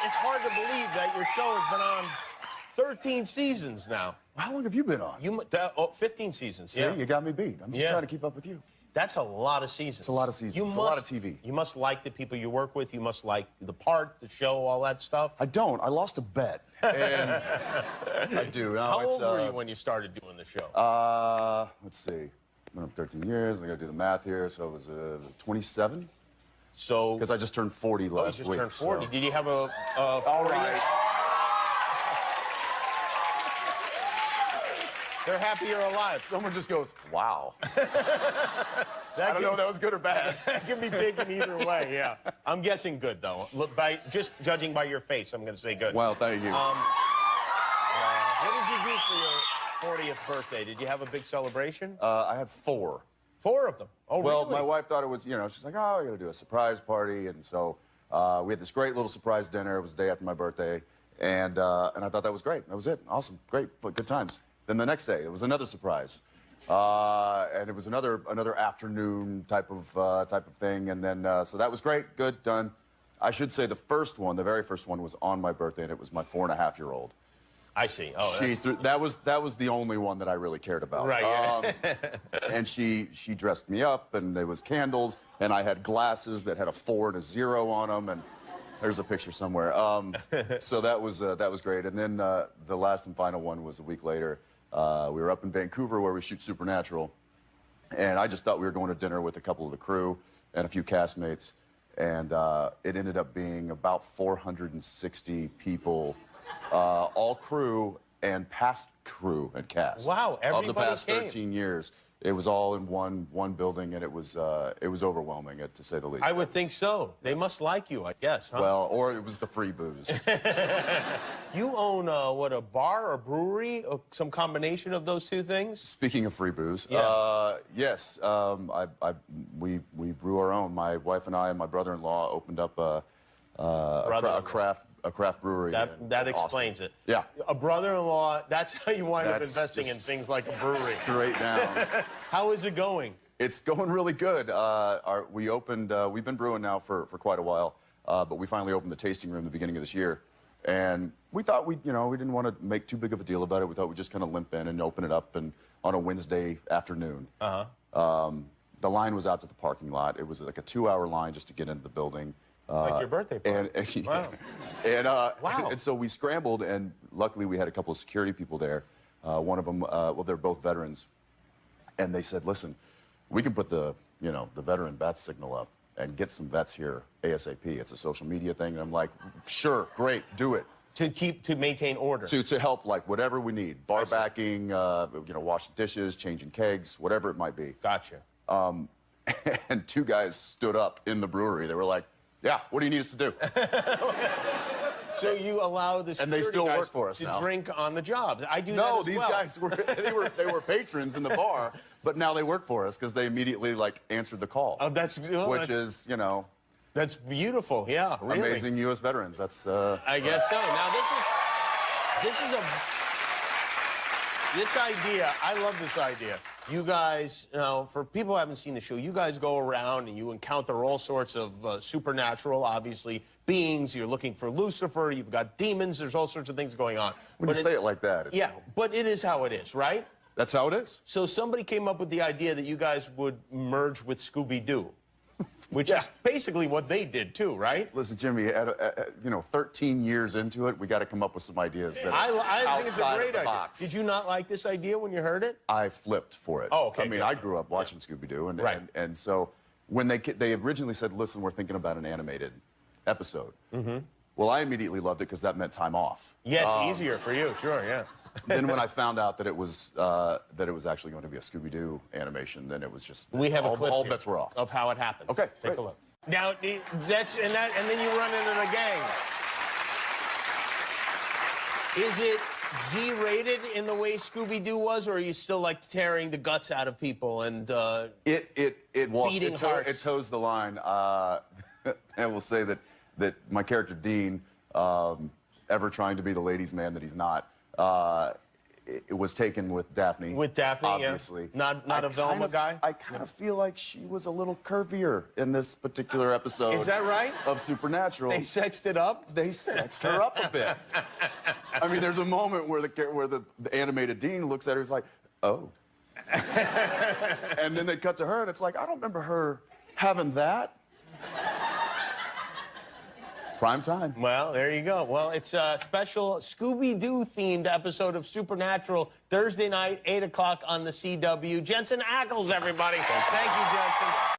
it's hard to believe that your show has been on 13 seasons now. How long have you been on? 15 seasons. See, you got me beat. I'm just trying to keep up with you. That's a lot of seasons. It's a lot of seasons. It's a lot of TV. You must like the people you work with. You must like the part, the show, all that stuff. I don't. I lost a bet. And I do. No, How old were you when you started doing the show? Let's see. I've been on 13 years. I got to do the math here. So it was 27. So because I just turned 40 last week. You just turned 40. So. Did you have a 40? All right. They're happy you're alive. Someone just goes, wow. I don't know if that was good or bad. That can be taken either way, yeah. I'm guessing good, though. Look, just judging by your face, I'm going to say good. Well, thank you. What did you do for your 40th birthday? Did you have a big celebration? I had 4. 4 of them? Oh, well, really? My wife thought it was, you know, she's like, oh, I got to do a surprise party. And so we had this great little surprise dinner. It was the day after my birthday. And I thought that was great. That was it. Awesome. Great. Good times. Then the next day, it was another surprise, and it was another afternoon type of thing. And then so that was great, good, done. I should say the very first one was on my birthday, and it was my 4.5-year-old. I see. Oh, that was the only one that I really cared about. Right. Yeah. And she dressed me up, and there was candles, and I had glasses that had a 4 and a 0 on them, and there's a picture somewhere. So that was great. And then the last and final one was a week later. We were up in Vancouver where we shoot Supernatural, and I just thought we were going to dinner with a couple of the crew and a few castmates, and it ended up being about 460 people, all crew and past crew and cast. Wow, everybody of the past came. 13 years. It was all in one building, and it was overwhelming, to say the least. I would think so. They must like you, I guess, huh? Well, or it was the free booze. You own, what, a bar or brewery? Some combination of those two things? Speaking of free booze, yes, we brew our own. My wife and I and my brother-in-law opened up a craft brewery. That explains it. Yeah. A brother-in-law, that's how you wind up investing in things like a brewery. Straight down. How is it going? It's going really good. We've been brewing now for quite a while, but we finally opened the tasting room at the beginning of this year. And we thought we didn't want to make too big of a deal about it. We thought we'd just kind of limp in and open it up and on a Wednesday afternoon. The line was out to the parking lot. It was like a 2-hour line just to get into the building. Like your birthday party. Wow. Wow. And so we scrambled, and luckily we had a couple of security people there. One of them, well, they're both veterans. And they said, listen, we can put the veteran bat signal up and get some vets here ASAP. It's a social media thing. And I'm like, sure, great, do it. To maintain order. To help, like, whatever we need. Bar backing, washing dishes, changing kegs, whatever it might be. Gotcha. And 2 guys stood up in the brewery. They were like, yeah, what do you need us to do? So you allow the and they still work for us to now. Drink on the job. I do that No, as these well. guys they were patrons in the bar, but now they work for us because they immediately answered the call. Oh, which is that's beautiful. Yeah, really. Amazing U.S. veterans. That's I guess so. Now this idea. I love this idea. You guys, for people who haven't seen the show, you guys go around and you encounter all sorts of supernatural, obviously, beings. You're looking for Lucifer. You've got demons. There's all sorts of things going on. When you say it like that, yeah, but it is how it is, right? That's how it is. So somebody came up with the idea that you guys would merge with Scooby-Doo, which is basically what they did too, right? Listen, Jimmy, 13 years into it, we got to come up with some ideas that are I think it's a great idea. Box. Did you not like this idea when you heard it? I flipped for it. Oh, okay. I mean, I grew up watching Scooby-Doo, and so when they originally said, listen, we're thinking about an animated episode. Well, I immediately loved it because that meant time off. Yeah, it's easier for you, sure, yeah. Then when I found out that it was actually going to be a Scooby-Doo animation, then it was just we have a clip all here bets were off of how it happens. Okay, take a look. Now and then you run into the gang. Is it G-rated in the way Scooby-Doo was, or are you still like tearing the guts out of people and it walks beating hearts? It toes the line. I will say that my character Dean, ever trying to be the ladies' man that he's not, it was taken with Daphne. With Daphne, obviously. Yeah. Not a Velma guy? I kind of feel like she was a little curvier in this particular episode. Is that right? Of Supernatural. They sexed it up? They sexed her up a bit. I mean, there's a moment where the animated Dean looks at her, he's like, oh. And then they cut to her, and it's like, I don't remember her having that. Prime time. Well, there you go. Well, it's a special Scooby-Doo themed episode of Supernatural, Thursday night, 8 o'clock on the CW. Jensen Ackles, everybody. Thank you, Jensen.